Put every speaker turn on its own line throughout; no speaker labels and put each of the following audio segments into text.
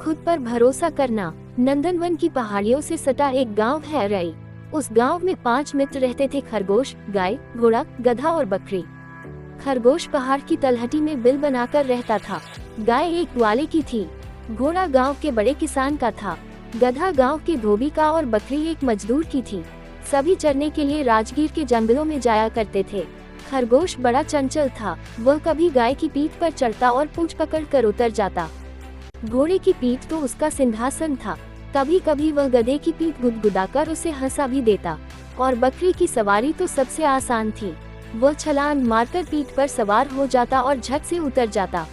खुद पर भरोसा करना। नंदनवन की पहाड़ियों से सटा एक गांव है रई। उस गांव में 5 मित्र रहते थे, खरगोश, गाय, घोड़ा, गधा और बकरी। खरगोश पहाड़ की तलहटी में बिल बनाकर रहता था। गाय एक ग्वाले की थी, घोड़ा गांव के बड़े किसान का था, गधा गांव के धोबी का और बकरी एक मजदूर की थी। सभी चरने के लिए राजगीर के जंगलों में जाया करते थे। खरगोश बड़ा चंचल था, वह कभी गाय की पीठ पर चढ़ता और पूंछ पकड़कर उतर जाता। घोड़े की पीठ तो उसका सिंहासन था, कभी कभी वह गधे की पीठ गुदगुदाकर उसे हंसा भी देता। और बकरी की सवारी तो सबसे आसान थी, वह छलांग मारकर पीठ पर सवार हो जाता और झट से उतर जाता।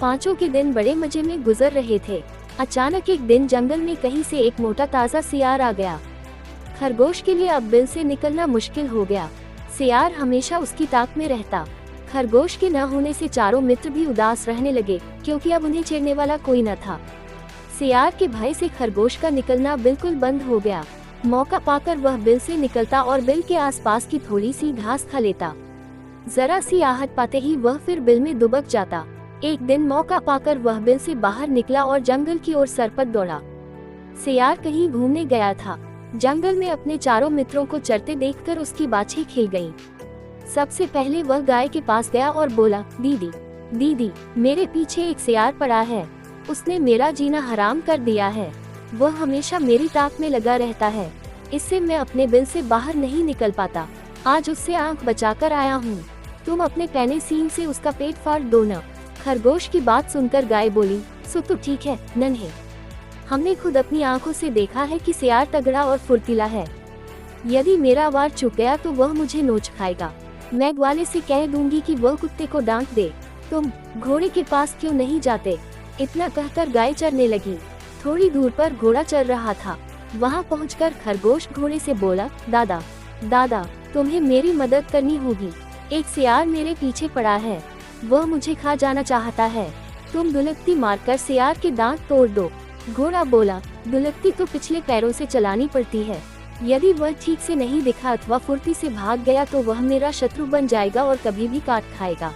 पांचों के दिन बड़े मजे में गुजर रहे थे। अचानक एक दिन जंगल में कहीं से एक मोटा ताजा सियार आ गया। खरगोश के लिए अब बिल से निकलना मुश्किल हो गया। सियार हमेशा उसकी ताक में रहता। खरगोश के न होने से चारों मित्र भी उदास रहने लगे, क्योंकि अब उन्हें छेड़ने वाला कोई न था। सियार के भय से खरगोश का निकलना बिल्कुल बंद हो गया। मौका पाकर वह बिल से निकलता और बिल के आसपास की थोड़ी सी घास खा लेता। जरा सी आहट पाते ही वह फिर बिल में दुबक जाता। एक दिन मौका पाकर वह बिल से बाहर निकला और जंगल की ओर सरपट दौड़ा। सियार कहीं घूमने गया था। जंगल में अपने चारों मित्रों को चरते देखकर उसकी बाछें खिल गईं। सबसे पहले वह गाय के पास गया और बोला, दीदी, दीदी, मेरे पीछे एक सियार पड़ा है। उसने मेरा जीना हराम कर दिया है। वह हमेशा मेरी ताक में लगा रहता है, इससे मैं अपने बिल से बाहर नहीं निकल पाता। आज उससे आंख बचाकर आया हूँ। तुम अपने पैने सींग से उसका पेट फाड़ दो न। खरगोश की बात सुनकर गाय बोली, सो तो ठीक है नन्हे, हमने खुद अपनी आंखों से देखा है कि सियार तगड़ा और फुर्तीला है। यदि मेरा वार चुक गया तो वह मुझे नोच खाएगा। मैं ग्वाले से कह दूंगी कि वह कुत्ते को डांट दे। तुम घोड़े के पास क्यों नहीं जाते? इतना कहकर गाय चरने लगी। थोड़ी दूर पर घोड़ा चल रहा था। वहां पहुंचकर खरगोश घोड़े से बोला, दादा, दादा, तुम्हें मेरी मदद करनी होगी। एक सियार मेरे पीछे पड़ा है, वह मुझे खा जाना चाहता है। तुम दुलकती मारकर सियार के दांत तोड़ दो। घोड़ा बोला, दुलकती तो पिछले पैरों से चलानी पड़ती है। यदि वह ठीक से नहीं दिखा अथवा फुर्ती से भाग गया तो वह मेरा शत्रु बन जाएगा और कभी भी काट खाएगा।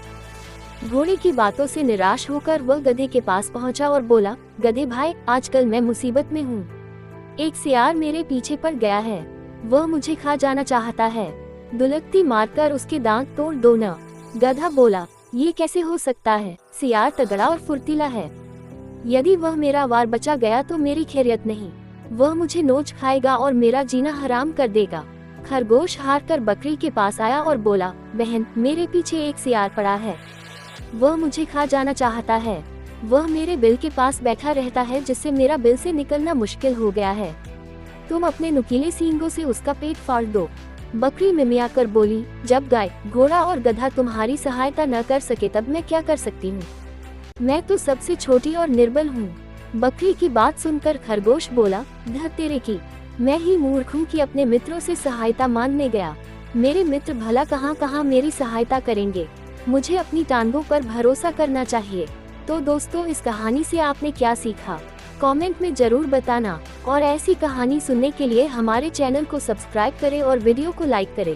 घोड़े की बातों से निराश होकर वह गधे के पास पहुंचा और बोला, गधे भाई, आजकल मैं मुसीबत में हूँ। एक सियार मेरे पीछे पड़ गया है, वह मुझे खा जाना चाहता है। दुलकती मारकर उसके दांत तोड़ दो न। गधा बोला, ये कैसे हो सकता है? सियार तगड़ा और फुर्तीला है। यदि वह मेरा वार बचा गया तो मेरी खैरियत नहीं, वह मुझे नोच खाएगा और मेरा जीना हराम कर देगा। खरगोश हार कर बकरी के पास आया और बोला, बहन, मेरे पीछे एक सियार पड़ा है, वह मुझे खा जाना चाहता है। वह मेरे बिल के पास बैठा रहता है, जिससे मेरा बिल से निकलना मुश्किल हो गया है। तुम अपने नुकीले सींगों से उसका पेट फाड़ दो। बकरी मिमियाकर बोली, जब गाय, घोड़ा और गधा तुम्हारी सहायता न कर सके तब मैं क्या कर सकती हूँ? मैं तो सबसे छोटी और निर्बल हूँ। बकरी की बात सुनकर खरगोश बोला, धर तेरे की, मैं ही मूर्ख हूँ कि अपने मित्रों से सहायता मांगने गया। मेरे मित्र भला कहाँ कहाँ मेरी सहायता करेंगे। मुझे अपनी टांगों पर भरोसा करना चाहिए। तो दोस्तों, इस कहानी से आपने क्या सीखा? कमेंट में जरूर बताना और ऐसी कहानी सुनने के लिए हमारे चैनल को सब्सक्राइब करें और वीडियो को लाइक करें।